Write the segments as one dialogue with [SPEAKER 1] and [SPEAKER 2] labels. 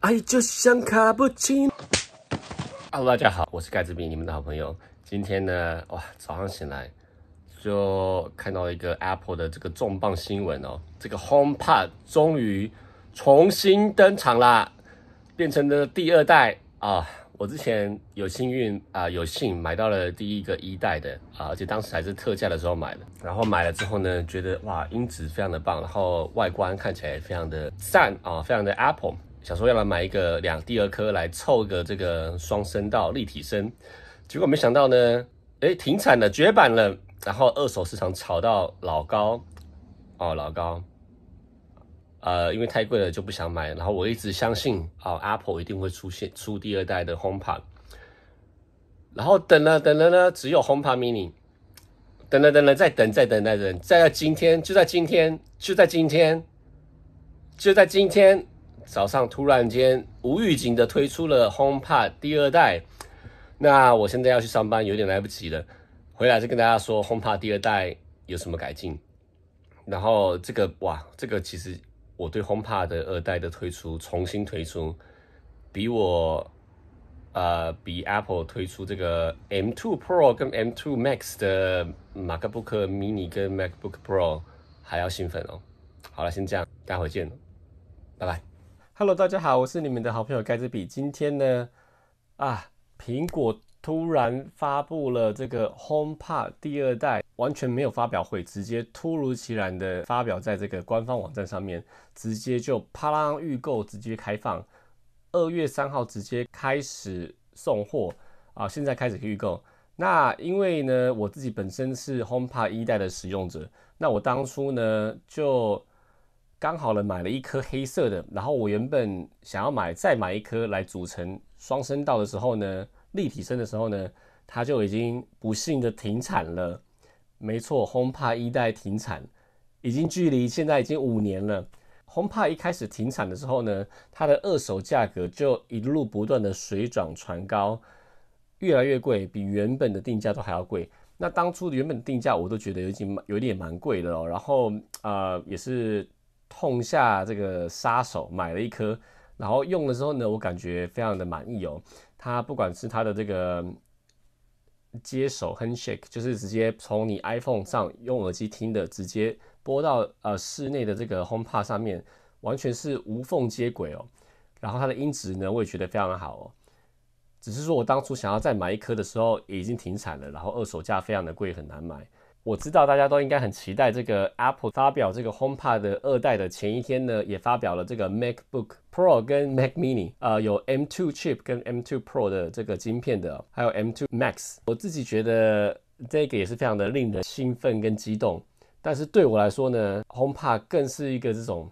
[SPEAKER 1] 爱就像卡布奇诺。Hello， 大家好，我是盖茨比，你们的好朋友。今天呢，哇，早上醒来就看到一个 Apple 的这个重磅新闻哦，这个 HomePod 终于重新登场啦，变成了第二代啊。我之前有幸买到了第一个一代的而且当时还是特价的时候买的。然后买了之后呢，觉得哇，音质非常的棒，然后外观看起来非常的赞啊，非常的 Apple。想说要来买一个第二颗来凑个这个双声道立体声，结果没想到呢，停产了，绝版了。然后二手市场炒到老高，因为太贵了就不想买。然后我一直相信Apple 一定会出第二代的 HomePod， 然后等了呢，只有 HomePod mini， 等了再等，在今天，就在今天早上突然间无预警的推出了 HomePod 第二代。那我现在要去上班，有点来不及了，回来就跟大家说 HomePod 第二代有什么改进。然后这个其实我对 HomePod 的二代的重新推出，比Apple 推出这个 M2 Pro 跟 M2 Max 的 MacBook Mini 跟 MacBook Pro 还要兴奋哦。好了，先这样，待会见，拜拜。Hello， 大家好，我是你们的好朋友盖茨比。今天呢，苹果突然发布了这个 HomePod 第二代，完全没有发表会，直接突如其来的发表在这个官方网站上面，直接就啪啦预购，直接开放，2月3号直接开始送货现在开始预购。那因为呢，我自己本身是 HomePod 一代的使用者，那我当初呢就刚好买了一颗黑色的，然后我原本想要再买一颗来组成双声道的时候呢，立体声的时候呢，它就已经不幸的停产了。没错 ，HomePod 一代停产，已经距离现在已经5年了。HomePod 一开始停产的时候呢，它的二手价格就一路不断的水涨船高，越来越贵，比原本的定价都还要贵。那当初的原本定价我都觉得有点蛮贵的哦，然后也是痛下这个杀手买了一颗，然后用的时候呢，我感觉非常的满意哦。它不管是它的这个接手 handshake， 就是直接从你 iPhone 上用耳机听的，直接播到室内的这个 HomePod 上面，完全是无缝接轨哦。然后它的音质呢，我也觉得非常的好哦。只是说我当初想要再买一颗的时候，也已经停产了，然后二手价非常的贵，很难买。我知道大家都应该很期待这个 Apple 发表这个 HomePod 的二代的前一天呢，也发表了这个 MacBook Pro 跟 Mac Mini， 有 M2 Chip 跟 M2 Pro 的这个晶片的，还有 M2 Max。我自己觉得这个也是非常的令人兴奋跟激动，但是对我来说呢 ，HomePod 更是一个这种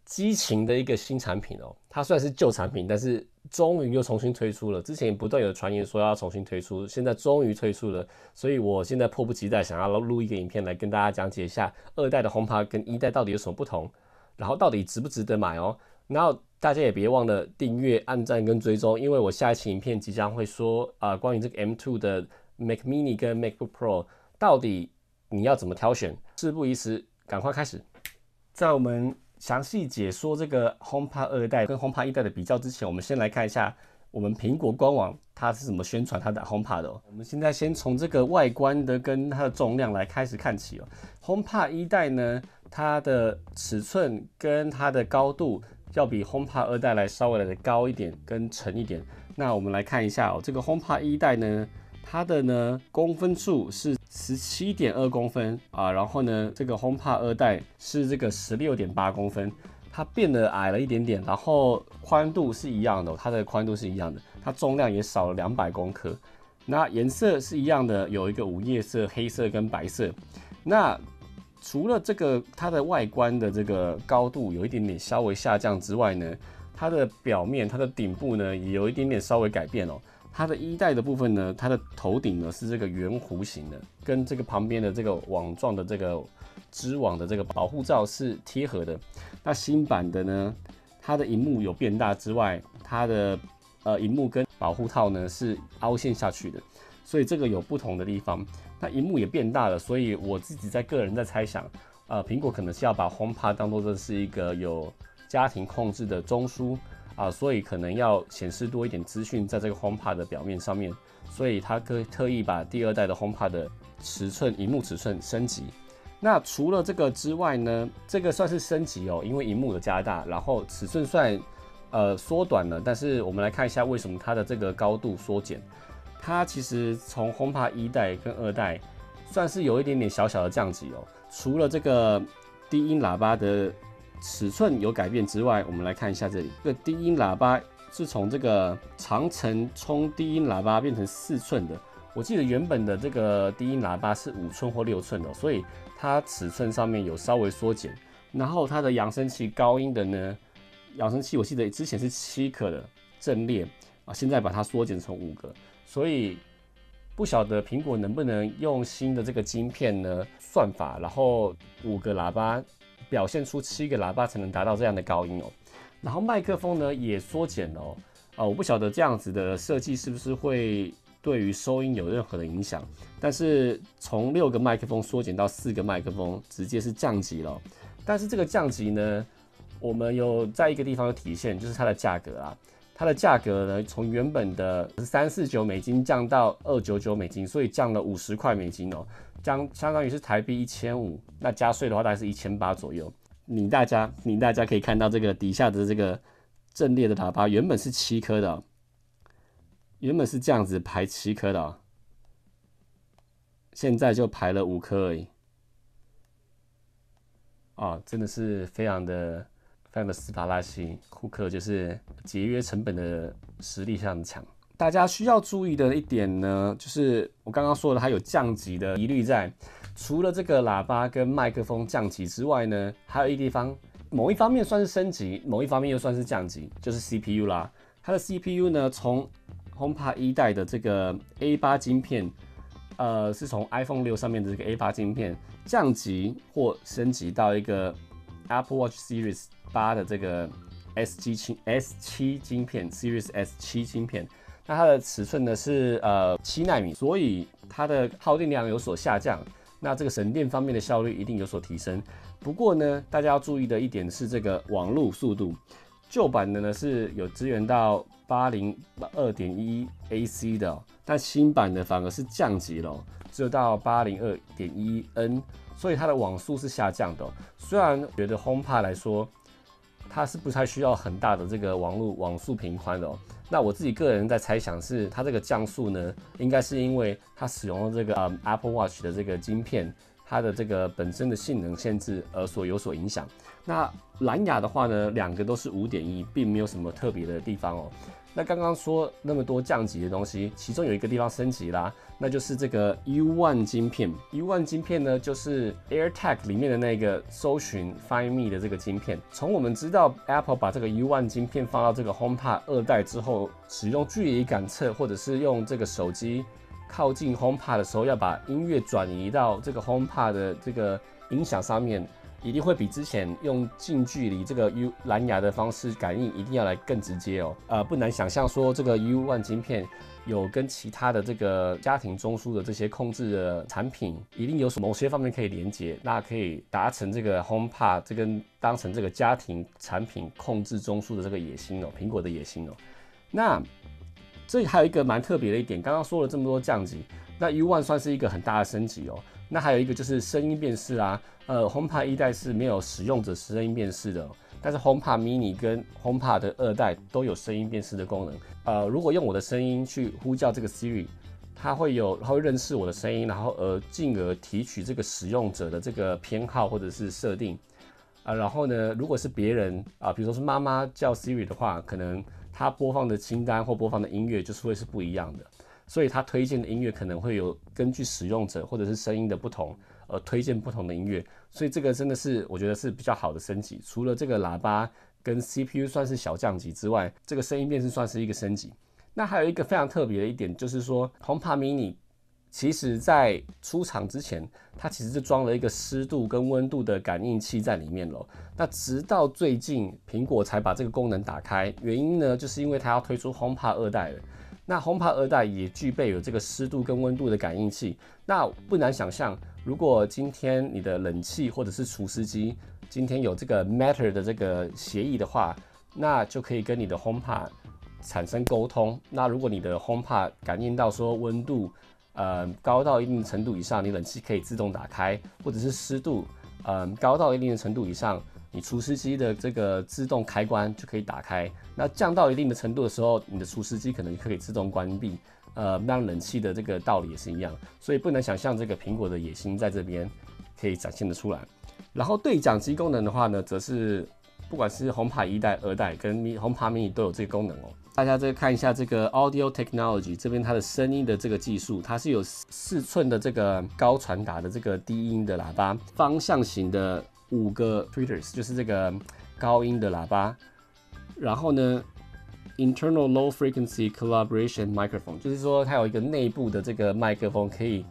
[SPEAKER 1] 激情的一个新产品哦。它虽然是旧产品，但是终于又重新推出了。之前不断有传言说要重新推出，现在终于推出了，所以我现在迫不及待想要录一个影片来跟大家讲解一下二代的 HomePod 跟一代到底有什么不同，然后到底值不值得买哦。然后大家也别忘了订阅、按赞跟追踪，因为我下一期影片即将会说关于这个 M2 的 Mac Mini 跟 MacBook Pro 到底你要怎么挑选。事不宜迟，赶快开始。在我们详细解说这个 HomePod 二代跟 HomePod 一代的比较之前，我们先来看一下我们苹果官网它是怎么宣传它的 HomePod 的哦。我们现在先从这个外观的跟它的重量来开始看起哦。HomePod 一代呢，它的尺寸跟它的高度要比 HomePod 二代来稍微来的高一点跟沉一点。那我们来看一下哦，这个 HomePod 一代呢，它的呢公分数是17.2公分然后呢这个 HomePod 二代是这个16.8公分，它变得矮了一点点，然后宽度是一样的它的宽度是一样的，它重量也少了200公克。那颜色是一样的，有一个午夜色、黑色跟白色。那除了这个它的外观的这个高度有一点点稍微下降之外呢，它的表面、它的顶部呢也有一点点稍微改变哦。它的一代的部分呢，它的头顶呢是这个圆弧形的，跟这个旁边的这个网状的这个织网的这个保护罩是贴合的。那新版的呢，它的萤幕有变大之外，它的萤幕跟保护套呢是凹陷下去的，所以这个有不同的地方。那萤幕也变大了，所以我自己个人在猜想，苹果可能是要把 HomePod 当作这是一个有家庭控制的中枢所以可能要显示多一点资讯在这个 HomePod 的表面上面，所以它特意把第2代的 HomePod 的萤幕尺寸升级。那除了这个之外呢，这个算是升级哦，因为萤幕的加大，然后尺寸算缩短了，但是我们来看一下为什么它的这个高度缩减。它其实从 HomePod 1代跟2代算是有一点点小小的降级哦。除了这个低音喇叭的尺寸有改变之外，我们来看一下这里，这个低音喇叭是从这个长程冲低音喇叭变成4寸的。我记得原本的这个低音喇叭是5寸或6寸的，所以它尺寸上面有稍微缩减。然后它的扬声器高音的呢，扬声器我记得之前是7颗的阵列现在把它缩减成5个，所以不晓得苹果能不能用新的这个晶片呢算法，然后5个喇叭表现出7个喇叭才能达到这样的高音哦。然后麦克风呢也缩减了我不晓得这样子的设计是不是会对于收音有任何的影响，但是从6个麦克风缩减到4个麦克风，直接是降级了。但是这个降级呢，我们有在一个地方有体现，就是它的价格啊。它的价格呢，从原本的349美金降到299美金，所以降了50块美金哦，相当于是台币1500，那加税的话大概是1800左右。大家可以看到这个底下的这个阵列的喇叭，原本是7颗的原本是这样子排7颗的现在就排了5颗而已。真的是非常的斯巴拉西，库克就是节约成本的实力非常强。大家需要注意的一点呢，就是我刚刚说的，它有降级的疑虑在。除了这个喇叭跟麦克风降级之外呢，还有一地方，某一方面算是升级，某一方面又算是降级，就是 CPU 啦。它的 CPU 呢，从 HomePod 1代的这个 A8 晶片，是从 iPhone 6上面的这个 A8 晶片降级或升级到一个 Apple Watch Series 8的这个 S7 晶片 Series S7 晶片。那它的尺寸呢是7奈米，所以它的耗电量有所下降。那这个省电方面的效率一定有所提升。不过呢，大家要注意的一点是这个网络速度。旧版的呢是有支援到 802.1 AC 的但新版的反而是降级了只有到 802.1 N， 所以它的网速是下降的虽然觉得 HomePod 来说，它是不太需要很大的这个网速频宽的那我自己个人在猜想是，它这个降速呢，应该是因为它使用了这个Apple Watch 的这个晶片，它的这个本身的性能限制而有所影响。那蓝牙的话呢，2个都是 5.1， 并没有什么特别的地方那刚刚说那么多降级的东西，其中有一个地方升级啦，那就是这个 U1 晶片。U1 晶片呢，就是 AirTag 里面的那个搜寻 Find Me 的这个晶片。从我们知道 Apple 把这个 U1 晶片放到这个 HomePod 2代之后，使用距离感测或者是用这个手机靠近 HomePod 的时候，要把音乐转移到这个 HomePod 的这个音响上面。一定会比之前用近距离这个蓝牙的方式感应，一定要来更直接不难想象说这个 U1 晶片有跟其他的这个家庭中枢的这些控制的产品，一定有某些方面可以连接，那可以达成这个 HomePod 这个当成这个家庭产品控制中枢的这个野心苹果的野心那这还有一个蛮特别的一点，刚刚说了这么多降级，那 U1 算是一个很大的升级那还有一个就是声音辨识HomePod 1代是没有使用者声音辨识的但是 HomePod mini 跟 HomePod 的2代都有声音辨识的功能。如果用我的声音去呼叫这个 Siri， 它会认识我的声音，然后进而提取这个使用者的这个偏好或者是设定。然后呢，如果是别人比如说是妈妈叫 Siri 的话，可能它播放的清单或播放的音乐就是会是不一样的。所以它推荐的音乐可能会有根据使用者或者是声音的不同推荐不同的音乐，所以这个真的是我觉得是比较好的升级。除了这个喇叭跟 CPU 算是小降级之外，这个声音辨识算是一个升级。那还有一个非常特别的一点，就是说 HomePod mini 其实在出厂之前，它其实就装了一个湿度跟温度的感应器在里面了。那直到最近苹果才把这个功能打开，原因呢，就是因为它要推出 HomePod 2代了。那 HomePod 2代也具备有这个湿度跟温度的感应器。那不难想象，如果今天你的冷气或者是除湿机今天有这个 Matter 的这个协议的话，那就可以跟你的 HomePod 产生沟通。那如果你的 HomePod 感应到说温度高到一定程度以上，你冷气可以自动打开，或者是湿度高到一定的程度以上，你除湿机的这个自动开关就可以打开。那降到一定的程度的时候，你的除湿机可能可以自动关闭。让冷气的这个道理也是一样，所以不能想象这个苹果的野心在这边可以展现得出来。然后对讲机功能的话呢，则是不管是 HomePod 1代、2代跟 HomePod mini 都有这个功能哦。大家再看一下这个 Audio Technology 这边它的声音的这个技术，它是有4寸的这个高传达的这个低音的喇叭，方向型的5个 tweeters 就是这个高音的喇叭，然后呢，Internal Low Frequency Collaboration Microphone， 就是说它有一个内部的这个麦克风，可以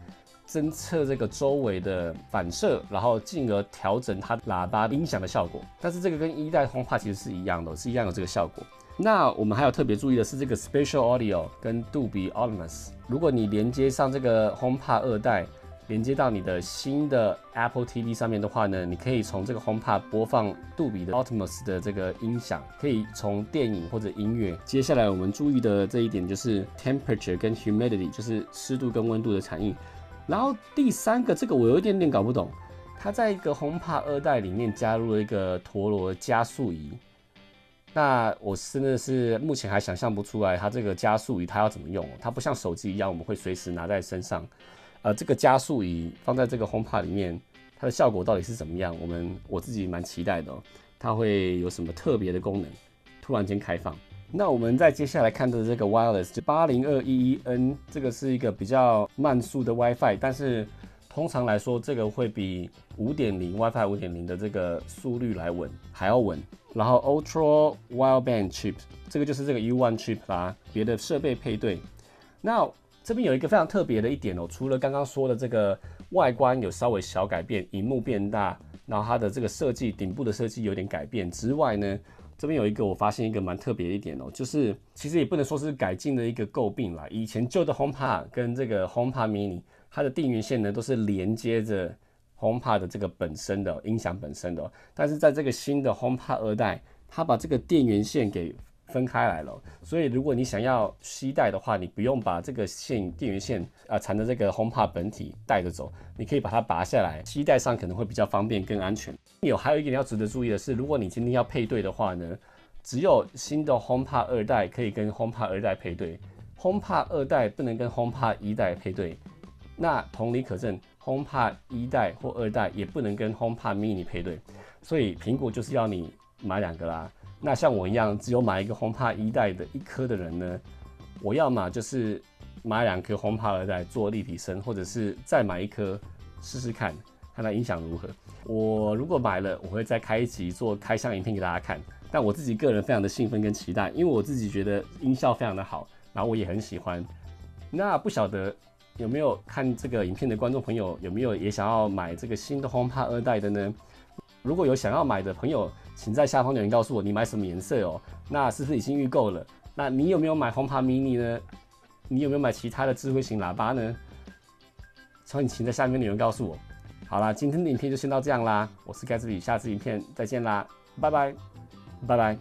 [SPEAKER 1] 侦测这个周围的反射，然后进而调整它喇叭音响的效果。但是这个跟1代 HomePod 其实是一样的，是一样有这个效果。那我们还有特别注意的是这个 Spatial Audio 跟 Dolby Atmos。如果你连接上这个 HomePod 2代，连接到你的新的 Apple TV 上面的话呢，你可以从这个 HomePod 播放杜比的 Atmos 的这个音响，可以从电影或者音乐。接下来我们注意的这一点就是 Temperature 跟 Humidity， 就是湿度跟温度的产印。然后第3个，这个我有一点点搞不懂，它在一个 HomePod 2代里面加入了一个陀螺加速仪。那我真的是目前还想象不出来，它这个加速仪它要怎么用？它不像手机一样，我们会随时拿在身上。这个加速仪放在这个 HomePod 里面，它的效果到底是怎么样？我自己蛮期待的哦。它会有什么特别的功能？突然间开放。那我们再接下来看的这个 Wireless 就80211N， 这个是一个比较慢速的 WiFi， 但是通常来说，这个会比 5.0 WiFi 5.0 的这个速率还要稳。然后 Ultra Wideband Chip， 这个就是这个 U1 Chip 啦，别的设备配对。那这边有一个非常特别的一点哦，除了刚刚说的这个外观有稍微小改变，萤幕变大，然后它的这个设计顶部的设计有点改变之外呢，这边有一个我发现一个蛮特别的一点哦，就是其实也不能说是改进的一个诟病啦。以前旧的 HomePod 跟这个 HomePod mini， 它的电源线呢都是连接着 HomePod 的这个本身的音响本身的哦，但是在这个新的 HomePod 2代，它把这个电源线给分开来了，所以如果你想要携带的话，你不用把这个电源线缠着这个 HomePod 本体带着走，你可以把它拔下来，携带上可能会比较方便更安全。还有一点要值得注意的是，如果你今天要配对的话呢，只有新的 HomePod 2代可以跟 HomePod 2代配对， HomePod 2代不能跟 HomePod 1代配对。那同理可证， HomePod 1代或2代也不能跟 HomePod mini 配对，所以苹果就是要你买2个啦。那像我一样只有买一个 HomePod 1代的1颗的人呢，我要嘛就是买2颗 HomePod 2代做立体声，或者是再买1颗试试看，看它音响如何。我如果买了，我会再开一集做开箱影片给大家看。但我自己个人非常的兴奋跟期待，因为我自己觉得音效非常的好，然后我也很喜欢。那不晓得有没有看这个影片的观众朋友，有没有也想要买这个新的 HomePod 2代的呢？如果有想要买的朋友，请在下方留言告诉我你买什么颜色哦。那是不是已经预购了？那你有没有买 HomePod mini 呢？你有没有买其他的智慧型喇叭呢？请在下面留言告诉我。好啦，今天的影片就先到这样啦，我是盖茨比，下次影片再见啦，拜拜，拜拜。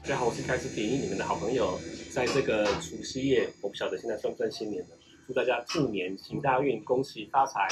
[SPEAKER 1] 大家好，我是盖茨比，你们的好朋友。在这个除夕夜，我不晓得现在算不算新年了，祝大家兔年行大运，恭喜发财。